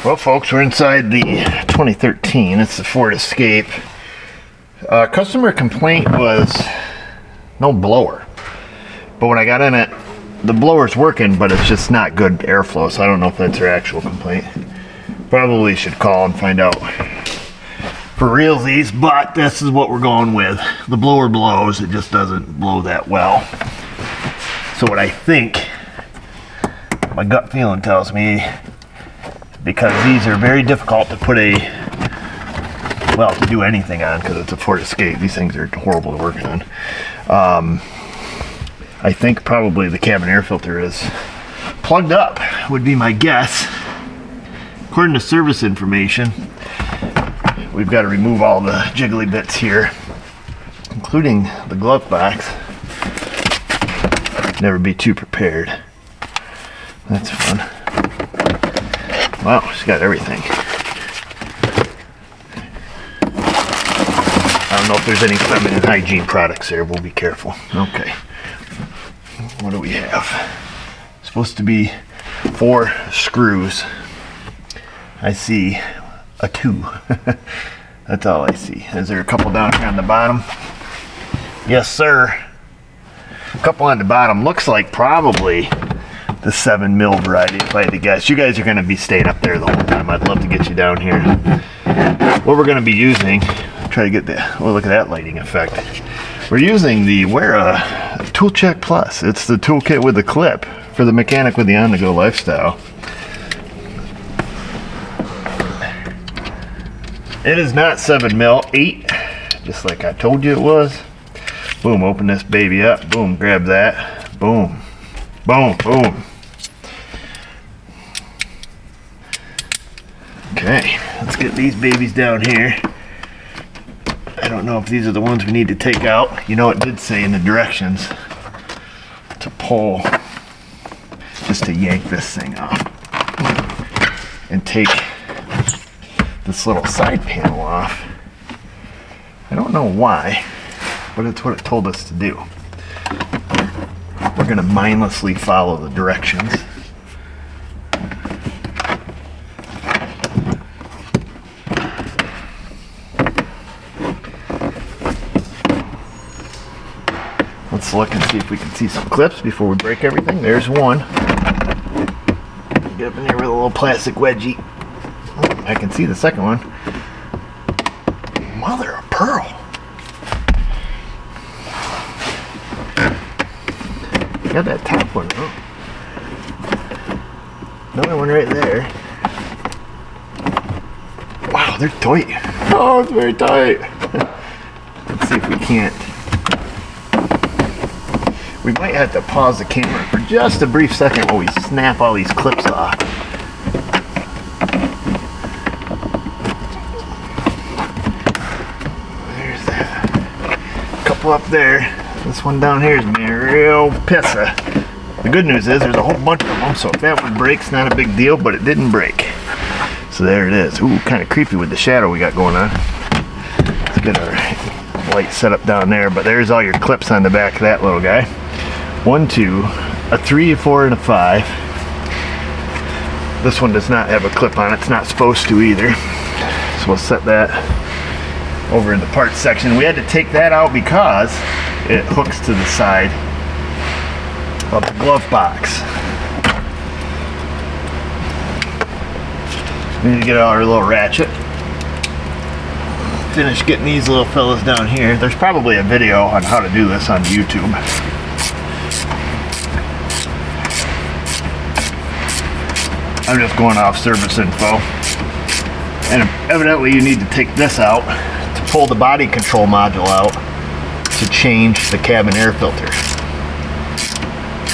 Well, folks, we're inside the 2013. It's the Ford Escape. Customer complaint was no blower. But when I got in it, the blower's working, but it's just not good airflow, so I don't know if that's their actual complaint. Probably should call and find out for realsies, but this is what we're going with. The blower blows, it just doesn't blow that well. So what I think, my gut feeling tells me, because these are very difficult to put to do anything on, because it's a Ford Escape. These things are horrible to work on. I think probably the cabin air filter is plugged up, would be my guess. According to service information, we've got to remove all the jiggly bits here, including the glove box. Never be too prepared. That's fun. Wow, she's got everything. I don't know if there's any feminine hygiene products there. We'll be careful. Okay. What do we have? Supposed to be 4 screws. I see a 2. That's all I see. Is there a couple down here on the bottom? Yes, sir. A couple on the bottom. Looks like probably the 7 mil variety, if I had to guess. You guys are going to be staying up there the whole time. I'd love to get you down here. What we're going to be using, try to get the, oh, look at that lighting effect. We're using the Wera Tool Check Plus. It's the toolkit with the clip for the mechanic with the on-the-go lifestyle. It is not 7 mil, 8, just like I told you it was. Boom, open this baby up. Boom, grab that. Boom, boom, boom. Okay, let's get these babies down here. I don't know if these are the ones we need to take out. You know, it did say in the directions to pull, just to yank this thing off and take this little side panel off. I don't know why, but it's what it told us to do. We're going to mindlessly follow the directions. Let's look and see if we can see some clips before we break everything. There's one. Get up in there with a little plastic wedgie. Oh, I can see the second one. Mother of pearl. Got that top one, huh? Another one right there. Wow, they're tight. Oh, it's very tight. Let's see if we can't. We might have to pause the camera for just a brief second while we snap all these clips off. There's that. Couple up there. This one down here is being real pissa. The good news is there's a whole bunch of them, so if that one breaks, not a big deal, but it didn't break. So there it is. Ooh, kind of creepy with the shadow we got going on. Let's get our light set up down there, but there's all your clips on the back of that little guy. 1, 2, a 3, a 4, and a 5. This one does not have a clip on it. It's not supposed to either. So we'll set that over in the parts section. We had to take that out because it hooks to the side of the glove box. We need to get out our little ratchet. Finish getting these little fellas down here. There's probably a video on how to do this on YouTube. I'm just going off service info. And evidently you need to take this out to pull the body control module out to change the cabin air filter.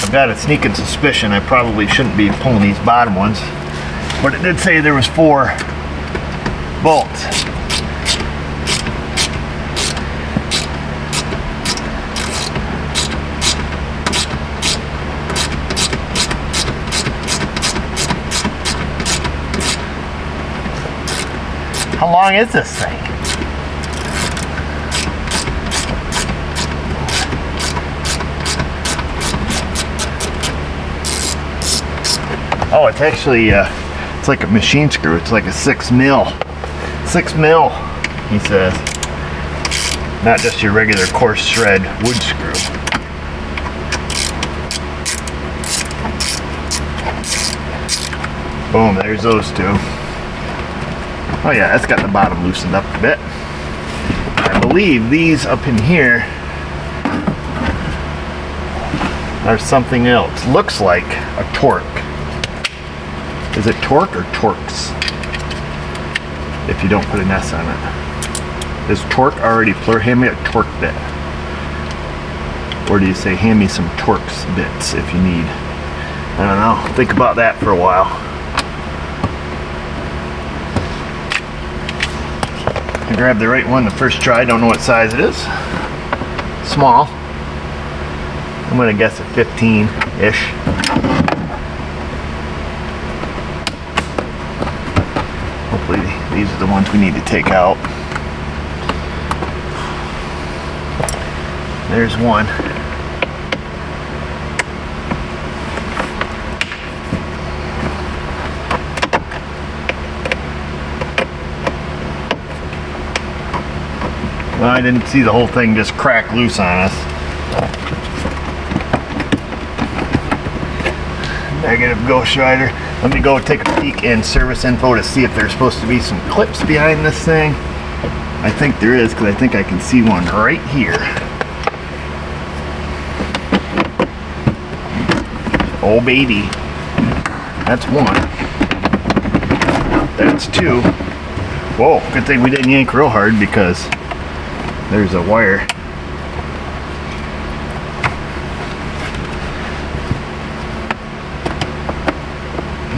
I've got a sneaking suspicion I probably shouldn't be pulling these bottom ones, but it did say there was 4 bolts. How long is this thing? Oh, it's actually It's like a machine screw. It's like a 6 mil. 6 mil, he says. Not just your regular coarse thread wood screw. Boom, there's those two. Oh yeah, that's got the bottom loosened up a bit. I believe these up in here are something else. Looks like a torque. Is it torque or torques? If you don't put an S on it. Is torque already plural? Hand me a torque bit. Or do you say hand me some torques bits if you need? I don't know. Think about that for a while. I grabbed the right one the first try. Don't know what size it is. Small. I'm gonna guess a 15-ish. Hopefully these are the ones we need to take out. There's one. Well, I didn't see the whole thing just crack loose on us. Negative Ghost Rider. Let me go take a peek in service info to see if there's supposed to be some clips behind this thing. I think there is, because I think I can see one right here. Oh baby. That's one. That's two. Whoa, good thing we didn't yank real hard because there's a wire.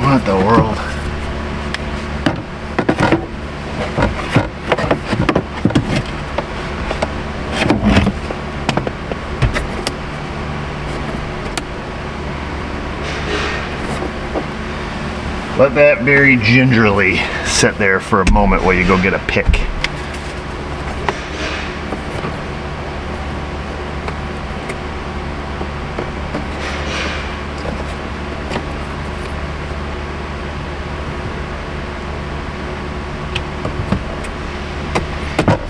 What the world? Let that very gingerly sit there for a moment while you go get a pick.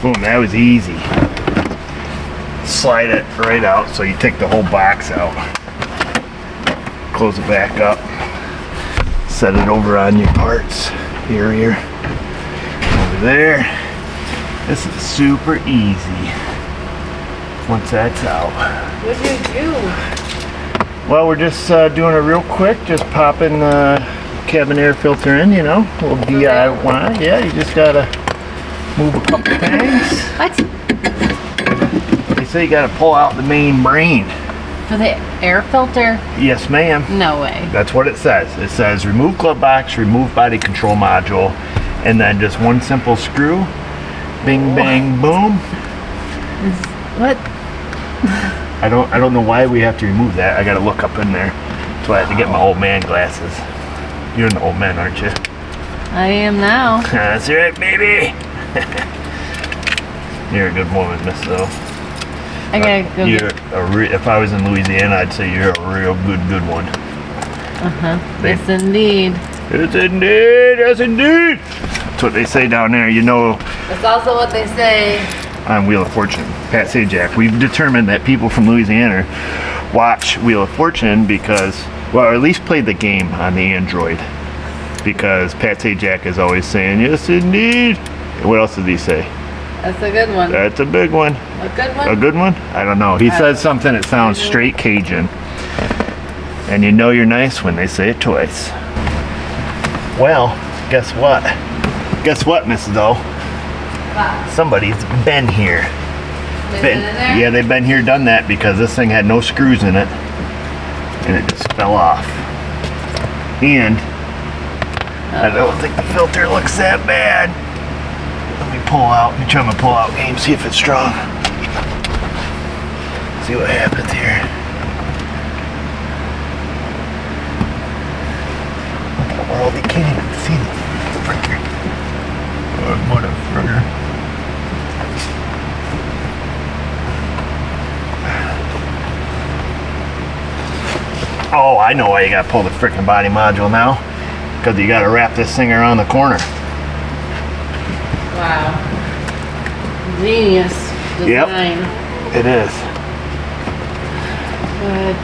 Boom, that was easy. Slide it right out so you take the whole box out. Close it back up. Set it over on your parts. Here. Over there. This is super easy. Once that's out. What did you do? Well, we're just doing it real quick. Just popping the cabin air filter in, you know. A little DIY. Yeah, you just gotta move a couple things. What? They say you gotta pull out the main brain. For the air filter? Yes, ma'am. No way. That's what it says. It says remove glove box, remove body control module, and then just one simple screw. Bing, bang, boom. What? I don't know why we have to remove that. I gotta look up in there. That's why I had to get my old man glasses. You're an old man, aren't you? I am now. That's right, baby. You're a good woman, Mrs. O. I gotta go get... If I was in Louisiana, I'd say you're a real good one. Yes, indeed. Yes, indeed. Yes, indeed. That's what they say down there. You know, That's also what they say. on Wheel of Fortune, Pat Sajak, we've determined that people from Louisiana watch Wheel of Fortune because, well, or at least play the game on the Android. Because Pat Sajak is always saying, yes, indeed. What else did he say? That's a good one. That's a big one. A good one? A good one? I don't know. He says something that sounds straight Cajun. And you know you're nice when they say it twice. Well, guess what? Guess what, Mrs. O? Wow. Somebody's been here. Been in there? Yeah, they've been here, done that, because this thing had no screws in it. And it just fell off. And I don't think the filter looks that bad. Let me pull out. Let me try my pull-out game, see if it's strong. See what happens here. What the world? You can't even see the fricker. What a fricker. Oh, I know why you gotta pull the frickin' body module now. because you got to wrap this thing around the corner. Wow. Genius design. Yep, it is. But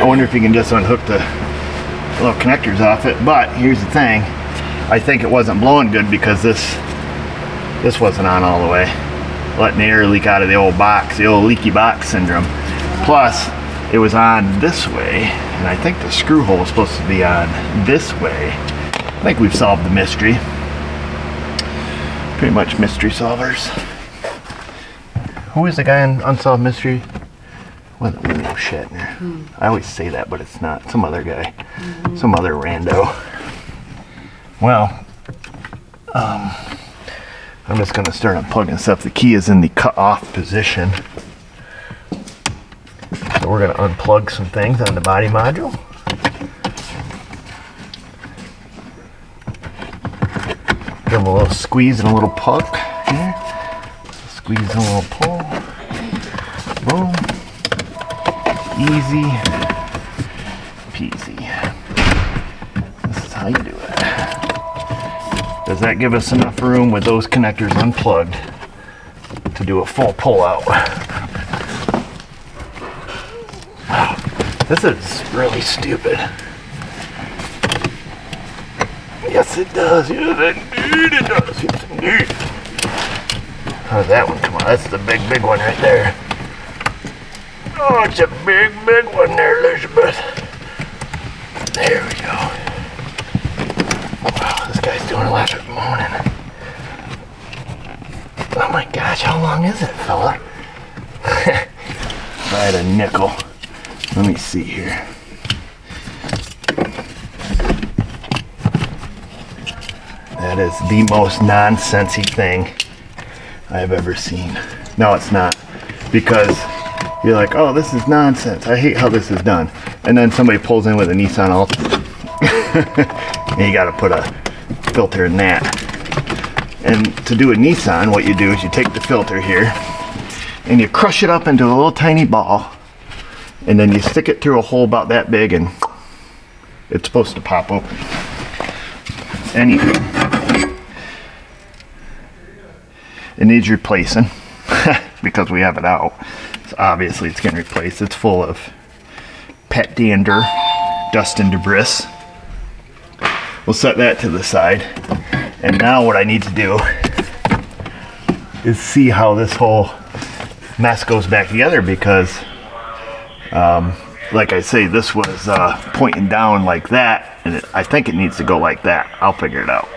I wonder if you can just unhook the little connectors off it. But here's the thing. I think it wasn't blowing good because this wasn't on all the way. Letting the air leak out of the old box, the old leaky box syndrome. Plus, it was on this way, and I think the screw hole is supposed to be on this way. I think we've solved the mystery. Pretty much mystery solvers. Who is the guy in Unsolved Mystery? What William Shatner. I always say that, but it's not. Some other guy. Some other rando. Well, I'm just going to start unplugging stuff. The key is in the cut off position. So we're going to unplug some things on the body module. Give them a little squeeze and a little poke here. Squeeze and a little pull. Boom. Easy peasy. This is how you do it. Does that give us enough room with those connectors unplugged to do a full pull out? Wow, this is really stupid. Yes, it does. Yes, indeed it does. Yes, indeed. How did that one come on? That's the big one right there. Oh, it's a big one there, Elizabeth. There we go. Wow, this guy's doing a lot of moaning. Oh my gosh, how long is it, fella? If I had a nickel. Let me see here. That is the most nonsensy thing I've ever seen. No, it's not. Because you're like, oh, this is nonsense. I hate how this is done. And then somebody pulls in with a Nissan Altima. And you got to put a filter in that. And to do a Nissan, what you do is you take the filter here and you crush it up into a little tiny ball, and then you stick it through a hole about that big, and it's supposed to pop open. Anyway, it needs replacing because we have it out. So obviously it's getting replaced. It's full of pet dander, dust and debris. We'll set that to the side. And now what I need to do is see how this whole mess goes back together, because like I say, this was pointing down like that, and I think it needs to go like that. I'll figure it out.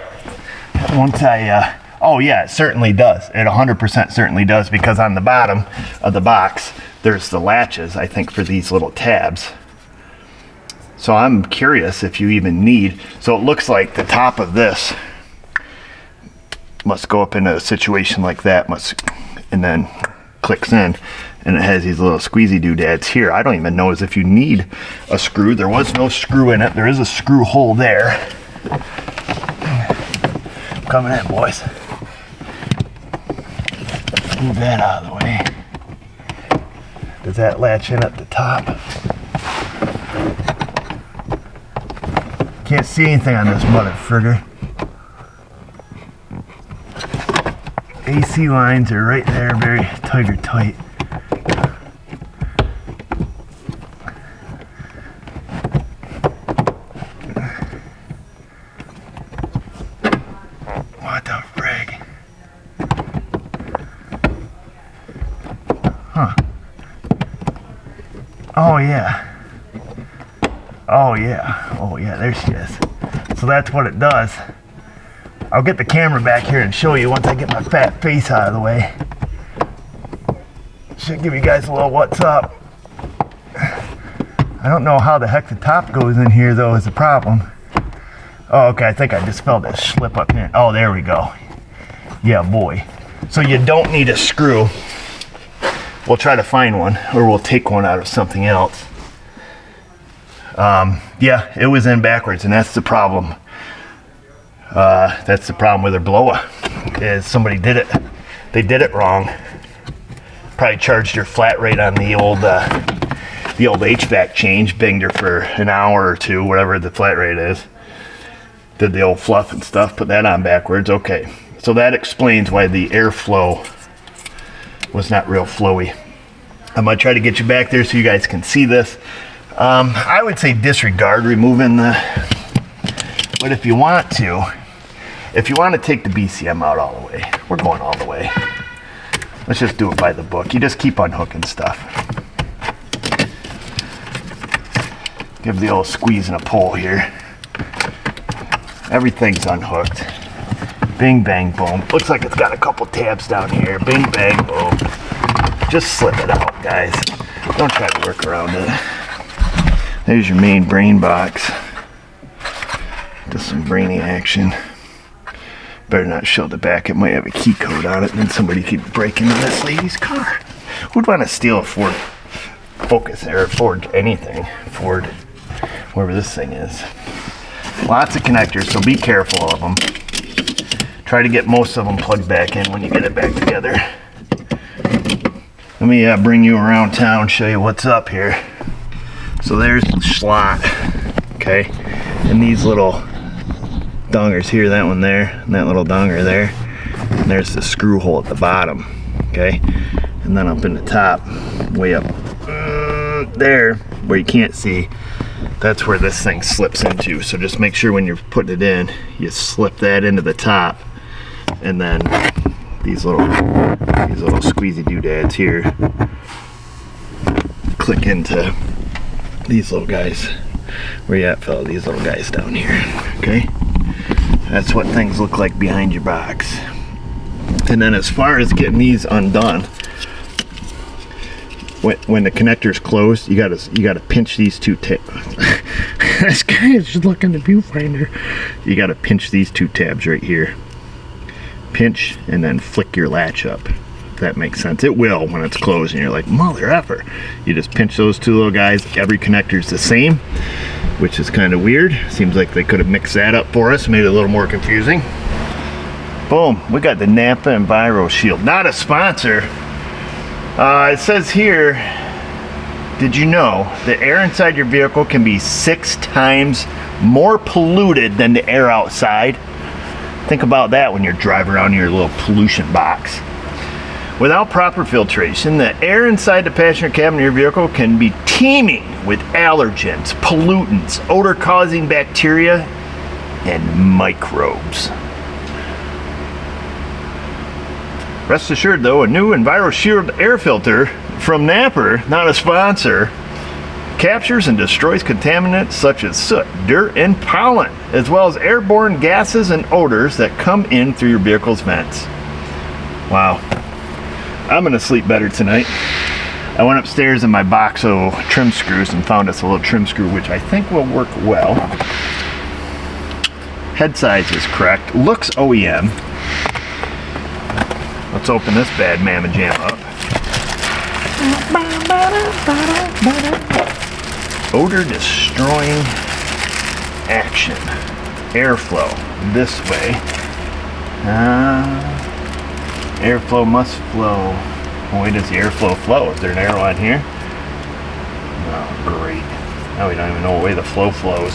Once I, oh yeah, it certainly does. It 100% certainly does, because on the bottom of the box, there's the latches, I think, for these little tabs. So I'm curious if you even need, so it looks like the top of this must go up in a situation like that, and then clicks in, and it has these little squeezy doodads here. I don't even know as if you need a screw. There was no screw in it. There is a screw hole there. Coming in, boys. Move that out of the way. Does that latch in at the top? Can't see anything on this mother frigger. AC lines are right there, very tight. What the frig? Huh. Oh yeah. Oh yeah, there she is. So that's what it does. I'll get the camera back here and show you once I get my fat face out of the way. Should give you guys a little what's up. I don't know how the heck the top goes in here though is the problem. Oh, okay, I think I just felt that slip up in. Oh, there we go. Yeah, boy. So you don't need a screw. We'll try to find one, or we'll take one out of something else. Yeah, it was in backwards, and that's the problem. That's the problem with her blower, is somebody did it. They did it wrong. Probably charged her flat rate on the old the old HVAC change, banged her for an hour or two, whatever the flat rate is. Did the old fluff and stuff, put that on backwards. Okay, so that explains why the airflow was not real flowy. I'm gonna try to get you back there so you guys can see this. I would say disregard removing the, but if you want to take the BCM out all the way, we're going all the way. Let's just do it by the book. You just keep unhooking stuff. Give the old squeeze and a pull here. Everything's unhooked. Bing, bang, boom. Looks like it's got a couple tabs down here. Bing, bang, boom. Just slip it out, guys. Don't try to work around it. There's your main brain box. Just some brainy action. Better not show the back. It might have a key code on it, and then somebody keep breaking into this lady's car. Who'd want to steal a Ford Focus or Ford anything? Ford, wherever this thing is. Lots of connectors, so be careful of them. Try to get most of them plugged back in when you get it back together. Let me bring you around town, show you what's up here. So there's the slot, okay? And these little dongers here, that one there, and that little donger there. And there's the screw hole at the bottom, okay? And then up in the top, way up there, where you can't see, that's where this thing slips into. So just make sure when you're putting it in, you slip that into the top, and then these little squeezy doodads here click into these little guys. Where you at, fella? These little guys down here, okay? That's what things look like behind your box. And then as far as getting these undone, when the connector's closed, you gotta pinch these two tabs. This guy is just looking at the viewfinder. You gotta pinch these two tabs right here. Pinch and then flick your latch up. If that makes sense. It will when it's closed and you're like, mother effer. You just pinch those two little guys. Every connector's the same, which is kind of weird. Seems like they could have mixed that up for us, made it a little more confusing. Boom, we got the Napa Enviro Shield. Not a sponsor. It says here, did you know the air inside your vehicle can be 6 times more polluted than the air outside? Think about that when you're driving around in your little pollution box. Without proper filtration, the air inside the passenger cabin of your vehicle can be teeming with allergens, pollutants, odor-causing bacteria, and microbes. Rest assured though, a new Enviro Shield air filter from Napa, not a sponsor, captures and destroys contaminants such as soot, dirt, and pollen, as well as airborne gases and odors that come in through your vehicle's vents. Wow. I'm gonna sleep better tonight. I went upstairs in my box of trim screws and found us a little trim screw, which I think will work well. Head size is correct. Looks OEM. Let's open this bad mamma jam up. Odor destroying action. Airflow this way. Airflow must flow. Why does the airflow flow? Is there an arrow on here? Oh, great. Now we don't even know what way the flow flows.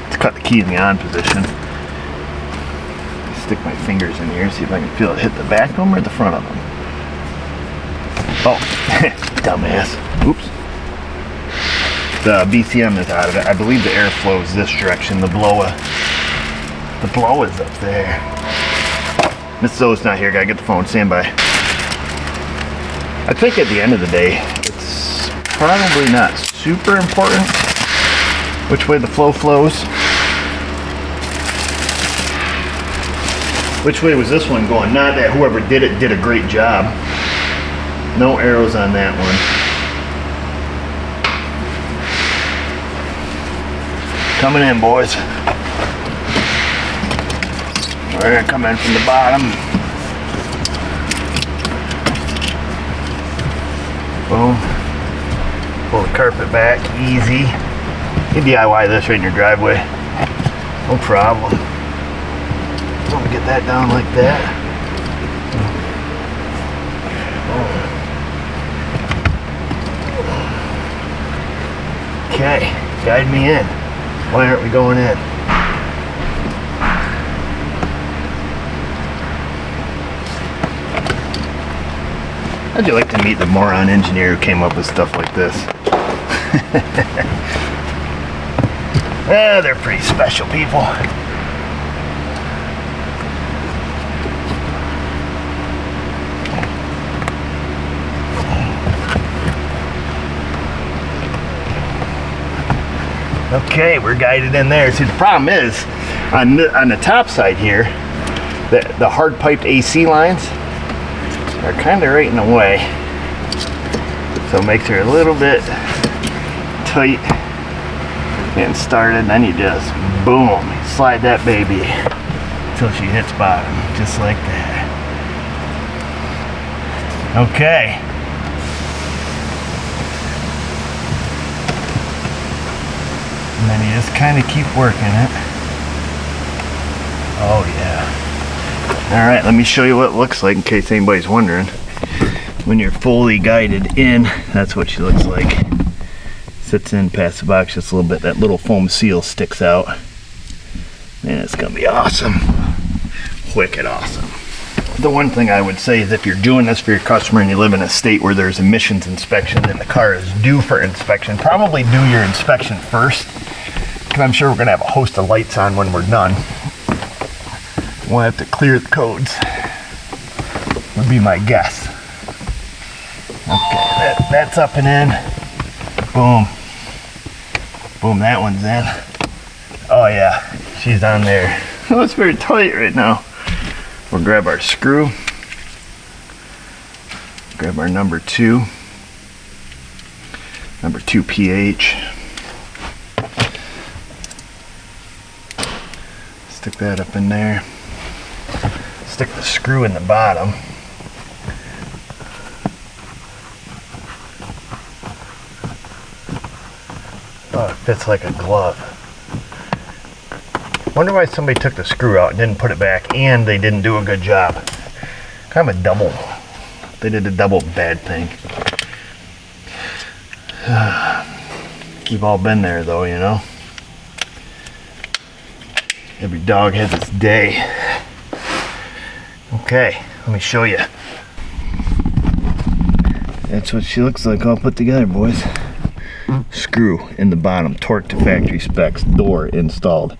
Let's cut the key in the on position. Stick my fingers in here, see if I can feel it hit the back of them or the front of them. Oh, dumbass. Oops. The BCM is out of it. I believe the air flows this direction. The blow is up there. Mrs. O's not here. Gotta get the phone. Stand by. I think at the end of the day, it's probably not super important which way the flow flows. Which way was this one going? Not that whoever did it did a great job. No arrows on that one. Coming in, boys. We're gonna come in from the bottom. Boom. Pull the carpet back, easy. You can DIY this right in your driveway. No problem. Get that down like that. Okay, guide me in. Why aren't we going in? How'd you like to meet the moron engineer who came up with stuff like this? They're pretty special people. Okay, we're guided in there. See, the problem is, on the top side here, the hard piped AC lines are kind of right in the way. So it makes her a little bit tight and started, and then you just, boom, slide that baby until she hits bottom, just like that. Okay. And then you just kind of keep working it. Oh yeah. All right, let me show you what it looks like in case anybody's wondering. When you're fully guided in, that's what she looks like. Sits in past the box just a little bit. That little foam seal sticks out. Man, it's gonna be awesome. Wicked awesome. The one thing I would say is if you're doing this for your customer and you live in a state where there's emissions inspection and the car is due for inspection, probably do your inspection first. Because I'm sure we're gonna have a host of lights on when we're done. We'll have to clear the codes, would be my guess. Okay, that's up and in. Boom. Boom, that one's in. Oh yeah, she's on there. Oh, it's very tight right now. We'll grab our screw. Grab our number 2 pH. Stick that up in there. Stick the screw in the bottom. Oh, it fits like a glove. Wonder why somebody took the screw out and didn't put it back, and they didn't do a good job. Kind of a double. They did a double bad thing. We've all been there though, you know. Every dog has its day. Okay, let me show you. That's what she looks like all put together, boys. Screw in the bottom, torque to factory specs, door installed.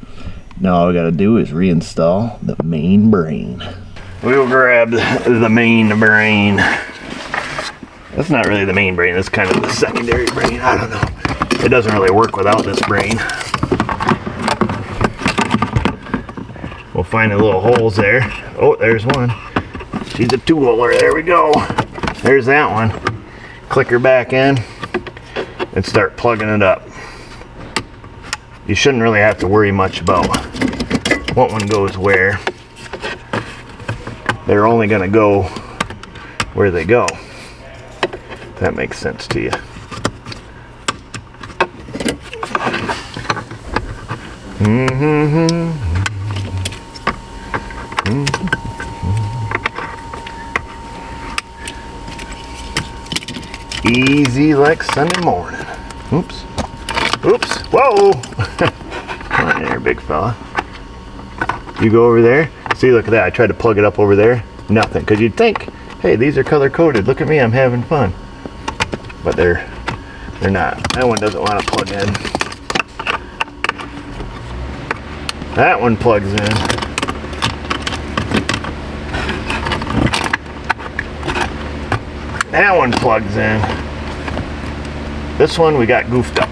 Now all we gotta do is reinstall the main brain. We'll grab the main brain. That's not really the main brain, that's kind of the secondary brain. I don't know. It doesn't really work without this brain. We'll find the little holes there. Oh, there's one. She's a 2-holer. There we go. There's that one. Click her back in and start plugging it up. You shouldn't really have to worry much about what one goes where. They're only going to go where they go. If that makes sense to you. Easy like Sunday morning. Oops. Oops. Whoa! Come on there, big fella. You go over there. See, look at that. I tried to plug it up over there. Nothing. Because you'd think, hey, these are color coded. Look at me, I'm having fun. But they're not. That one doesn't want to plug in. That one plugs in. That one plugs in. This one we got goofed up.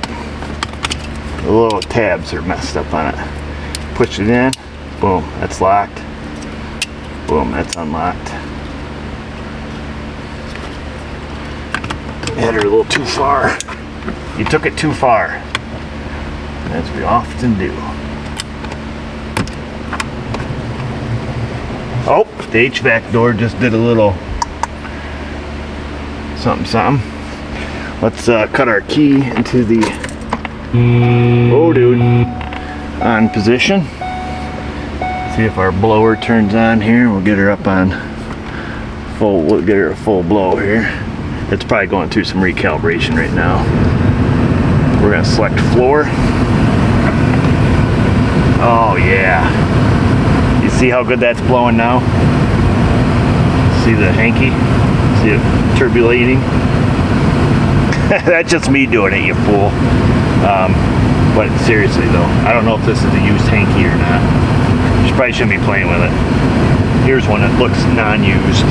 The little tabs are messed up on it. Push it in. Boom, that's locked. Boom, that's unlocked. Hit her a little too far. You took it too far. As we often do. Oh, the HVAC door just did a little something. Let's cut our key into the on position. See if our blower turns on here. We'll get her up on full. We'll get her a full blow here. It's probably going through some recalibration right now. We're We're gonna select floor. Oh yeah. You see how good that's blowing now? See the hanky? See it turbulating? That's just me doing it, you fool. But seriously though, I don't know if this is a used hanky or not. You probably shouldn't be playing with it. Here's one that looks non-used.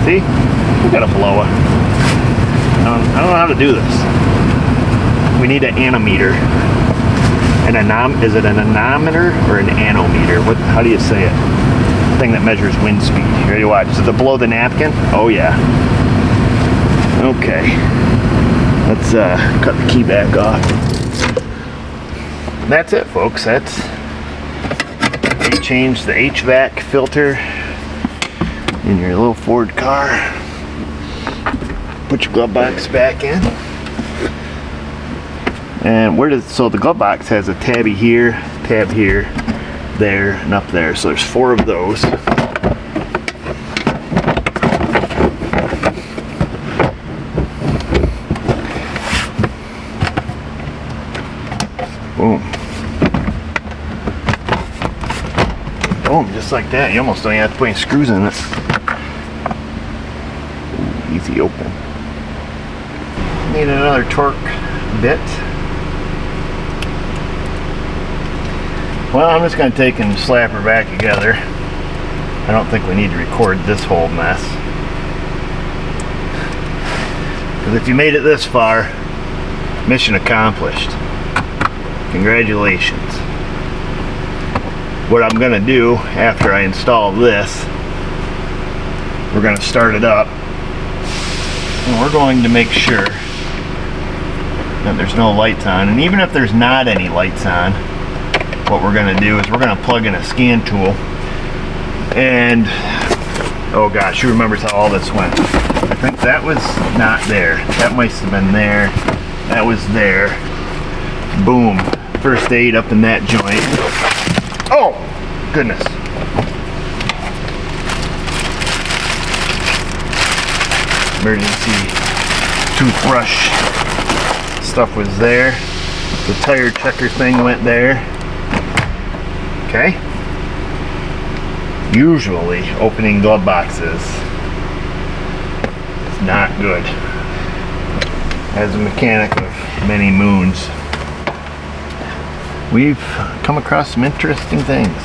See? We gotta blow it. I don't know how to do this. We need an anometer. Is it an anemometer or an anometer? How do you say it? The thing that measures wind speed. You ready to watch? Is it below the napkin? Oh yeah. Okay. Let's cut the key back off. That's it, folks. You change the HVAC filter in your little Ford car. Put your glove box back in. And so the glove box has a tabby here, tab here, there, and up there. So there's 4 of those. Boom. Boom, just like that. You almost don't even have to put any screws in it. Ooh, easy open. Need another torque bit. Well, I'm just going to take and slap her back together. I don't think we need to record this whole mess. Because if you made it this far, mission accomplished. Congratulations. What I'm going to do after I install this, we're going to start it up. And we're going to make sure that there's no lights on. And even if there's not any lights on, what we're going to do is we're going to plug in a scan tool. And oh gosh, who remembers how all this went? I think that was not there. That might have been there. That was there. Boom. First aid up in that joint. Oh goodness. Emergency toothbrush stuff was there. The tire checker thing went there. Okay. Usually opening glove boxes is not good. As a mechanic of many moons, we've come across some interesting things.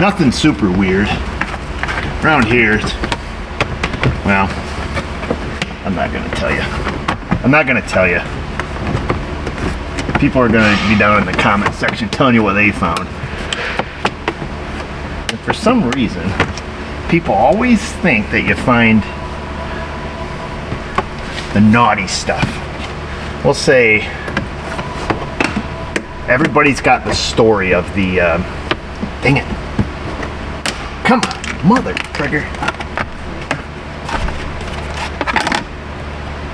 Nothing super weird. Around here, well, I'm not gonna tell you. People are gonna be down in the comment section telling you what they found. And for some reason, people always think that you find the naughty stuff. We'll say everybody's got the story of the dang it. Come on, mother trigger.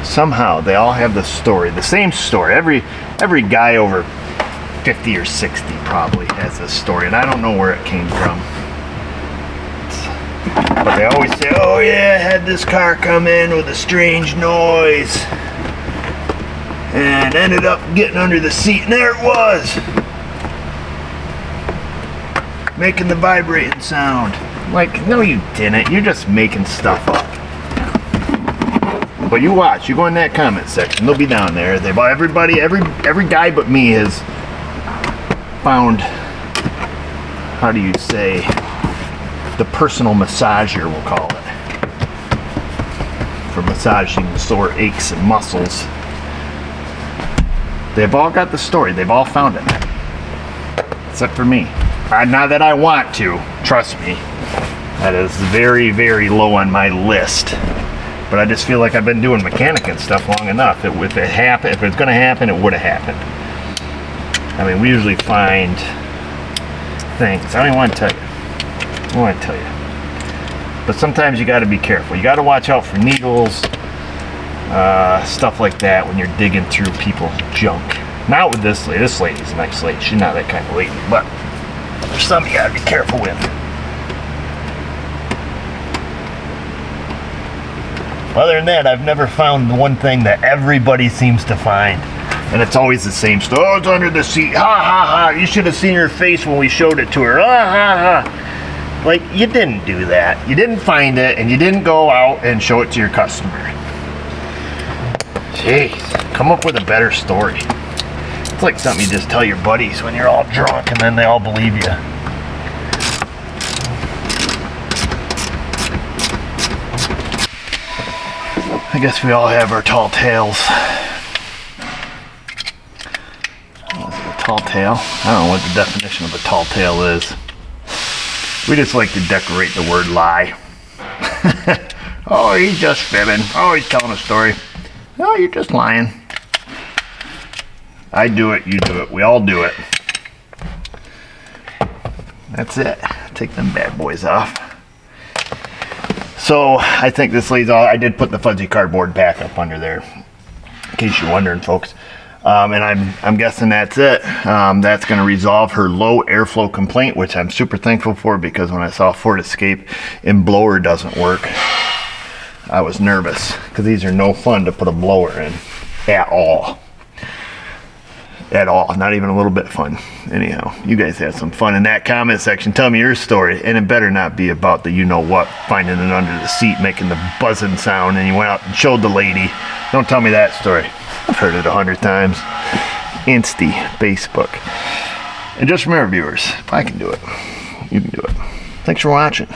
Somehow they all have the story, the same story. Every guy over 50 or 60 probably has this story, and I don't know where it came from. But they always say, oh yeah, I had this car come in with a strange noise and ended up getting under the seat, and there it was, making the vibrating sound. Like, no you didn't, you're just making stuff up. But you watch, you go in that comment section, they'll be down there. Every guy but me has found, how do you say, the personal massager, we'll call it, for massaging sore aches and muscles. They've all got the story, they've all found it, except for me. Not that I want to, trust me, that is very, very low on my list. But I just feel like I've been doing mechanic and stuff long enough. If it's going to happen, it would have happened. I mean, we usually find things. I don't even want to tell you. I don't want to tell you. But sometimes you got to be careful. You got to watch out for needles, stuff like that when you're digging through people's junk. Not with this lady. This lady's a nice lady. She's not that kind of lady. But there's some you got to be careful with. Other than that, I've never found the one thing that everybody seems to find. And it's always the same story. Oh, it's under the seat. Ha, ha, ha. You should have seen her face when we showed it to her. Ha, ha, ha. Like, you didn't do that. You didn't find it, and you didn't go out and show it to your customer. Jeez, come up with a better story. It's like something you just tell your buddies when you're all drunk, and then they all believe you. I guess we all have our tall tales. What is it, a tall tale? I don't know what the definition of a tall tale is. We just like to decorate the word lie. Oh, he's just fibbing. Oh, he's telling a story. Oh, you're just lying. I do it, you do it, we all do it. That's it. Take them bad boys off. So I think this lays all. I did put the fuzzy cardboard back up under there, in case you're wondering, folks. And I'm guessing that's it. That's going to resolve her low airflow complaint, which I'm super thankful for, because when I saw Ford Escape and blower doesn't work, I was nervous, because these are no fun to put a blower in at all. At all, not even a little bit fun. Anyhow, you guys had some fun in that comment section. Tell me your story, and it better not be about the you-know-what, finding it under the seat, making the buzzing sound, and you went out and showed the lady. Don't tell me that story. I've heard it 100 times. Insty, Facebook. And just remember, viewers, if I can do it, you can do it. Thanks for watching.